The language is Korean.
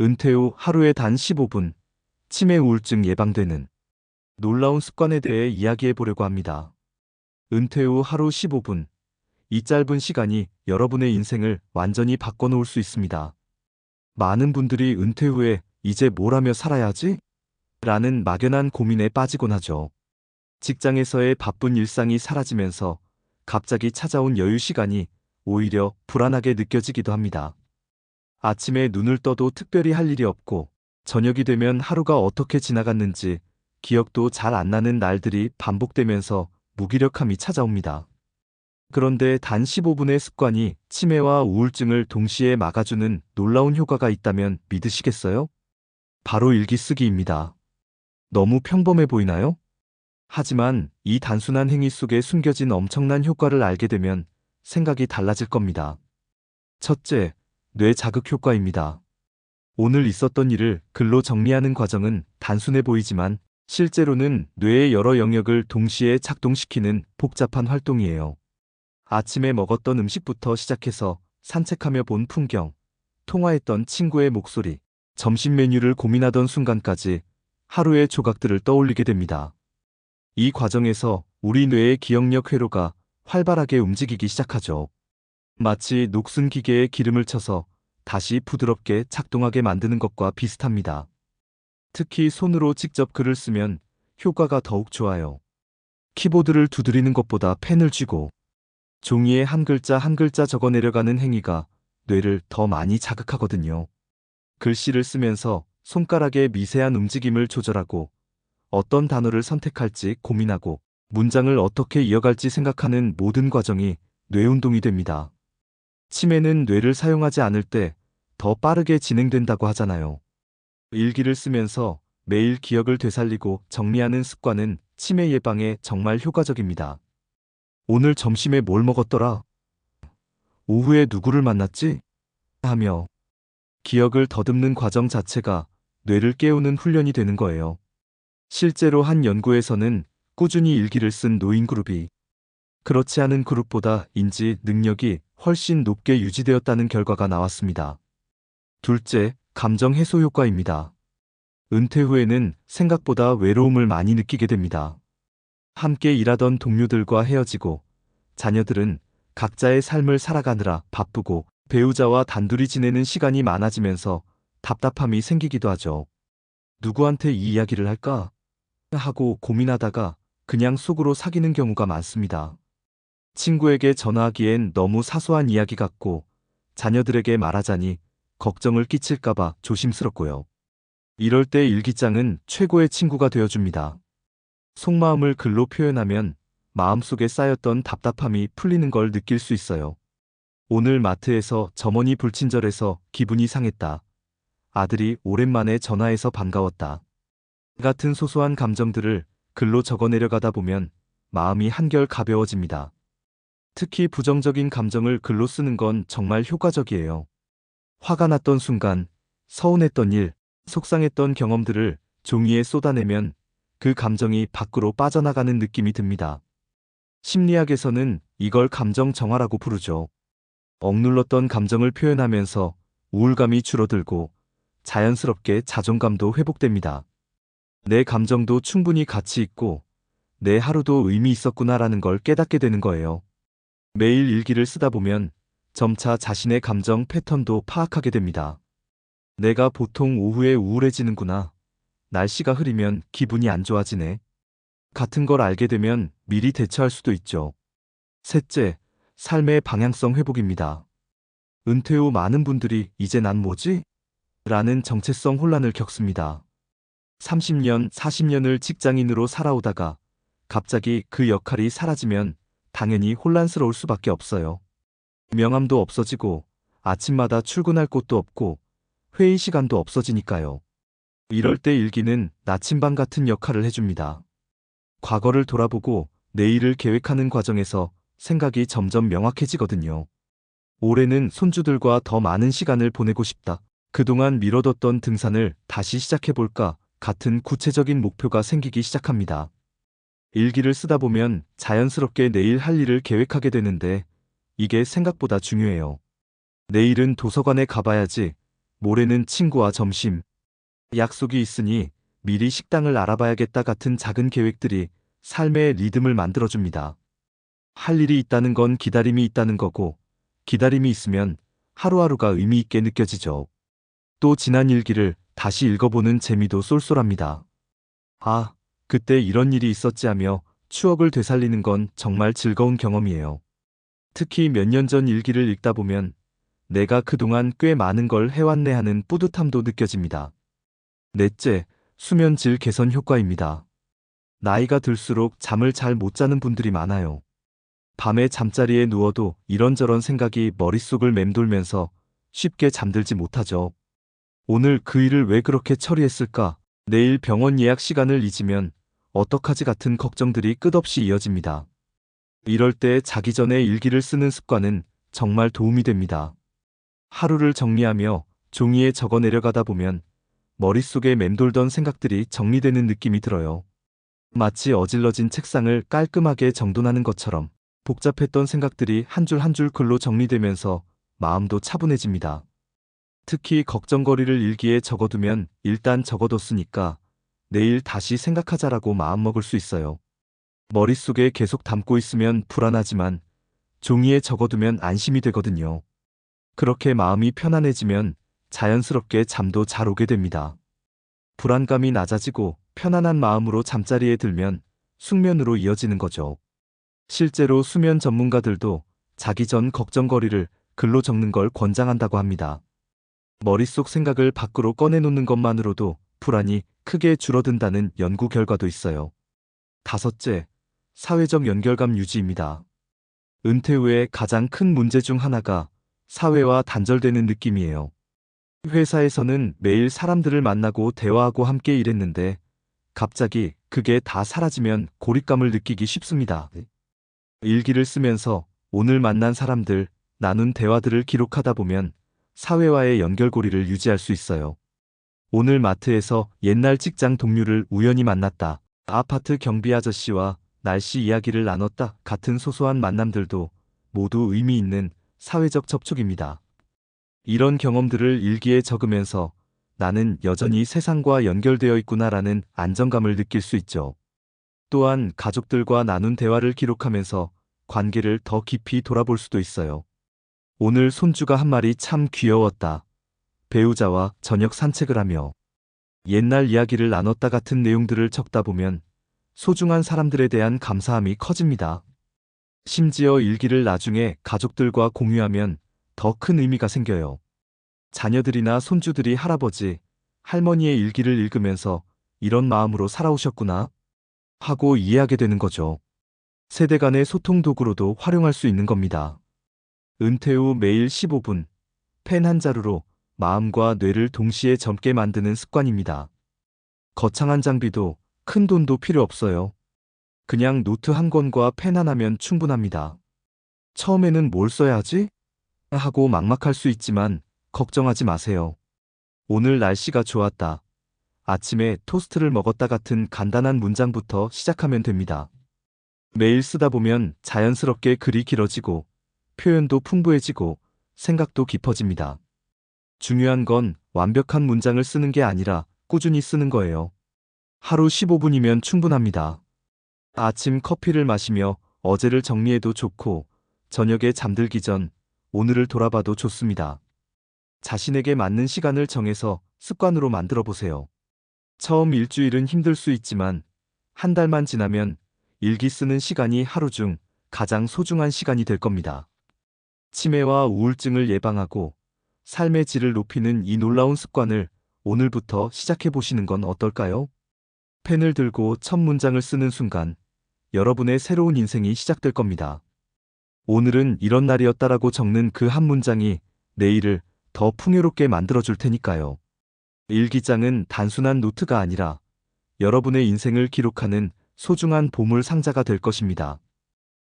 은퇴 후 하루에 단 15분, 치매 우울증 예방되는 놀라운 습관에 대해 이야기해 보려고 합니다. 은퇴 후 하루 15분, 이 짧은 시간이 여러분의 인생을 완전히 바꿔놓을 수 있습니다. 많은 분들이 은퇴 후에 이제 뭘 하며 살아야 하지? 라는 막연한 고민에 빠지곤 하죠. 직장에서의 바쁜 일상이 사라지면서 갑자기 찾아온 여유 시간이 오히려 불안하게 느껴지기도 합니다. 아침에 눈을 떠도 특별히 할 일이 없고 저녁이 되면 하루가 어떻게 지나갔는지 기억도 잘 안 나는 날들이 반복되면서 무기력함이 찾아옵니다. 그런데 단 15분의 습관이 치매와 우울증을 동시에 막아주는 놀라운 효과가 있다면 믿으시겠어요? 바로 일기 쓰기입니다. 너무 평범해 보이나요? 하지만 이 단순한 행위 속에 숨겨진 엄청난 효과를 알게 되면 생각이 달라질 겁니다. 첫째, 뇌 자극 효과입니다. 오늘 있었던 일을 글로 정리하는 과정은 단순해 보이지만 실제로는 뇌의 여러 영역을 동시에 작동시키는 복잡한 활동이에요. 아침에 먹었던 음식부터 시작해서 산책하며 본 풍경, 통화했던 친구의 목소리, 점심 메뉴를 고민하던 순간까지 하루의 조각들을 떠올리게 됩니다. 이 과정에서 우리 뇌의 기억력 회로가 활발하게 움직이기 시작하죠. 마치 녹슨 기계에 기름을 쳐서 다시 부드럽게 작동하게 만드는 것과 비슷합니다. 특히 손으로 직접 글을 쓰면 효과가 더욱 좋아요. 키보드를 두드리는 것보다 펜을 쥐고 종이에 한 글자 한 글자 적어 내려가는 행위가 뇌를 더 많이 자극하거든요. 글씨를 쓰면서 손가락의 미세한 움직임을 조절하고 어떤 단어를 선택할지 고민하고 문장을 어떻게 이어갈지 생각하는 모든 과정이 뇌운동이 됩니다. 치매는 뇌를 사용하지 않을 때 더 빠르게 진행된다고 하잖아요. 일기를 쓰면서 매일 기억을 되살리고 정리하는 습관은 치매 예방에 정말 효과적입니다. 오늘 점심에 뭘 먹었더라? 오후에 누구를 만났지? 하며 기억을 더듬는 과정 자체가 뇌를 깨우는 훈련이 되는 거예요. 실제로 한 연구에서는 꾸준히 일기를 쓴 노인 그룹이 그렇지 않은 그룹보다 인지 능력이 훨씬 높게 유지되었다는 결과가 나왔습니다. 둘째, 감정 해소 효과입니다. 은퇴 후에는 생각보다 외로움을 많이 느끼게 됩니다. 함께 일하던 동료들과 헤어지고 자녀들은 각자의 삶을 살아가느라 바쁘고 배우자와 단둘이 지내는 시간이 많아지면서 답답함이 생기기도 하죠. 누구한테 이 이야기를 할까? 하고 고민하다가 그냥 속으로 사귀는 경우가 많습니다. 친구에게 전화하기엔 너무 사소한 이야기 같고 자녀들에게 말하자니 걱정을 끼칠까봐 조심스럽고요. 이럴 때 일기장은 최고의 친구가 되어줍니다. 속마음을 글로 표현하면 마음속에 쌓였던 답답함이 풀리는 걸 느낄 수 있어요. 오늘 마트에서 점원이 불친절해서 기분이 상했다. 아들이 오랜만에 전화해서 반가웠다. 같은 소소한 감정들을 글로 적어 내려가다 보면 마음이 한결 가벼워집니다. 특히 부정적인 감정을 글로 쓰는 건 정말 효과적이에요. 화가 났던 순간, 서운했던 일, 속상했던 경험들을 종이에 쏟아내면 그 감정이 밖으로 빠져나가는 느낌이 듭니다. 심리학에서는 이걸 감정 정화라고 부르죠. 억눌렀던 감정을 표현하면서 우울감이 줄어들고 자연스럽게 자존감도 회복됩니다. 내 감정도 충분히 가치 있고 내 하루도 의미 있었구나라는 걸 깨닫게 되는 거예요. 매일 일기를 쓰다 보면 점차 자신의 감정 패턴도 파악하게 됩니다. 내가 보통 오후에 우울해지는구나. 날씨가 흐리면 기분이 안 좋아지네. 같은 걸 알게 되면 미리 대처할 수도 있죠. 셋째, 삶의 방향성 회복입니다. 은퇴 후 많은 분들이 이제 난 뭐지? 라는 정체성 혼란을 겪습니다. 30년, 40년을 직장인으로 살아오다가 갑자기 그 역할이 사라지면 당연히 혼란스러울 수밖에 없어요. 명함도 없어지고 아침마다 출근할 곳도 없고 회의 시간도 없어지니까요. 이럴 때 일기는 나침반 같은 역할을 해줍니다. 과거를 돌아보고 내일을 계획하는 과정에서 생각이 점점 명확해지거든요. 올해는 손주들과 더 많은 시간을 보내고 싶다. 그동안 미뤄뒀던 등산을 다시 시작해볼까 같은 구체적인 목표가 생기기 시작합니다. 일기를 쓰다 보면 자연스럽게 내일 할 일을 계획하게 되는데 이게 생각보다 중요해요. 내일은 도서관에 가봐야지. 모레는 친구와 점심 약속이 있으니 미리 식당을 알아봐야겠다 같은 작은 계획들이 삶의 리듬을 만들어줍니다. 할 일이 있다는 건 기다림이 있다는 거고, 기다림이 있으면 하루하루가 의미 있게 느껴지죠. 또 지난 일기를 다시 읽어보는 재미도 쏠쏠합니다. 아, 그때 이런 일이 있었지 하며 추억을 되살리는 건 정말 즐거운 경험이에요. 특히 몇 년 전 일기를 읽다 보면 내가 그동안 꽤 많은 걸 해왔네 하는 뿌듯함도 느껴집니다. 넷째, 수면 질 개선 효과입니다. 나이가 들수록 잠을 잘 못 자는 분들이 많아요. 밤에 잠자리에 누워도 이런저런 생각이 머릿속을 맴돌면서 쉽게 잠들지 못하죠. 오늘 그 일을 왜 그렇게 처리했을까? 내일 병원 예약 시간을 잊으면 어떡하지 같은 걱정들이 끝없이 이어집니다. 이럴 때 자기 전에 일기를 쓰는 습관은 정말 도움이 됩니다. 하루를 정리하며 종이에 적어 내려가다 보면 머릿속에 맴돌던 생각들이 정리되는 느낌이 들어요. 마치 어질러진 책상을 깔끔하게 정돈하는 것처럼 복잡했던 생각들이 한 줄 한 줄 글로 정리되면서 마음도 차분해집니다. 특히 걱정거리를 일기에 적어두면 일단 적어뒀으니까 내일 다시 생각하자라고 마음먹을 수 있어요. 머릿속에 계속 담고 있으면 불안하지만 종이에 적어두면 안심이 되거든요. 그렇게 마음이 편안해지면 자연스럽게 잠도 잘 오게 됩니다. 불안감이 낮아지고 편안한 마음으로 잠자리에 들면 숙면으로 이어지는 거죠. 실제로 수면 전문가들도 자기 전 걱정거리를 글로 적는 걸 권장한다고 합니다. 머릿속 생각을 밖으로 꺼내놓는 것만으로도 불안이 크게 줄어든다는 연구 결과도 있어요. 다섯째, 사회적 연결감 유지입니다. 은퇴 후에 가장 큰 문제 중 하나가 사회와 단절되는 느낌이에요. 회사에서는 매일 사람들을 만나고 대화하고 함께 일했는데 갑자기 그게 다 사라지면 고립감을 느끼기 쉽습니다. 일기를 쓰면서 오늘 만난 사람들, 나눈 대화들을 기록하다 보면 사회와의 연결고리를 유지할 수 있어요. 오늘 마트에서 옛날 직장 동료를 우연히 만났다. 아파트 경비 아저씨와 날씨 이야기를 나눴다. 같은 소소한 만남들도 모두 의미 있는 사회적 접촉입니다. 이런 경험들을 일기에 적으면서 나는 여전히 세상과 연결되어 있구나라는 안정감을 느낄 수 있죠. 또한 가족들과 나눈 대화를 기록하면서 관계를 더 깊이 돌아볼 수도 있어요. 오늘 손주가 한 마리 참 귀여웠다. 배우자와 저녁 산책을 하며 옛날 이야기를 나눴다 같은 내용들을 적다 보면 소중한 사람들에 대한 감사함이 커집니다. 심지어 일기를 나중에 가족들과 공유하면 더 큰 의미가 생겨요. 자녀들이나 손주들이 할아버지, 할머니의 일기를 읽으면서 이런 마음으로 살아오셨구나 하고 이해하게 되는 거죠. 세대 간의 소통 도구로도 활용할 수 있는 겁니다. 은퇴 후 매일 15분, 펜 한 자루로 마음과 뇌를 동시에 젊게 만드는 습관입니다. 거창한 장비도 큰 돈도 필요 없어요. 그냥 노트 한 권과 펜 하나면 충분합니다. 처음에는 뭘 써야 하지? 하고 막막할 수 있지만 걱정하지 마세요. 오늘 날씨가 좋았다. 아침에 토스트를 먹었다 같은 간단한 문장부터 시작하면 됩니다. 매일 쓰다 보면 자연스럽게 글이 길어지고 표현도 풍부해지고 생각도 깊어집니다. 중요한 건 완벽한 문장을 쓰는 게 아니라 꾸준히 쓰는 거예요. 하루 15분이면 충분합니다. 아침 커피를 마시며 어제를 정리해도 좋고 저녁에 잠들기 전 오늘을 돌아봐도 좋습니다. 자신에게 맞는 시간을 정해서 습관으로 만들어 보세요. 처음 일주일은 힘들 수 있지만 한 달만 지나면 일기 쓰는 시간이 하루 중 가장 소중한 시간이 될 겁니다. 치매와 우울증을 예방하고 삶의 질을 높이는 이 놀라운 습관을 오늘부터 시작해 보시는 건 어떨까요? 펜을 들고 첫 문장을 쓰는 순간 여러분의 새로운 인생이 시작될 겁니다. 오늘은 이런 날이었다라고 적는 그 한 문장이 내일을 더 풍요롭게 만들어줄 테니까요. 일기장은 단순한 노트가 아니라 여러분의 인생을 기록하는 소중한 보물 상자가 될 것입니다.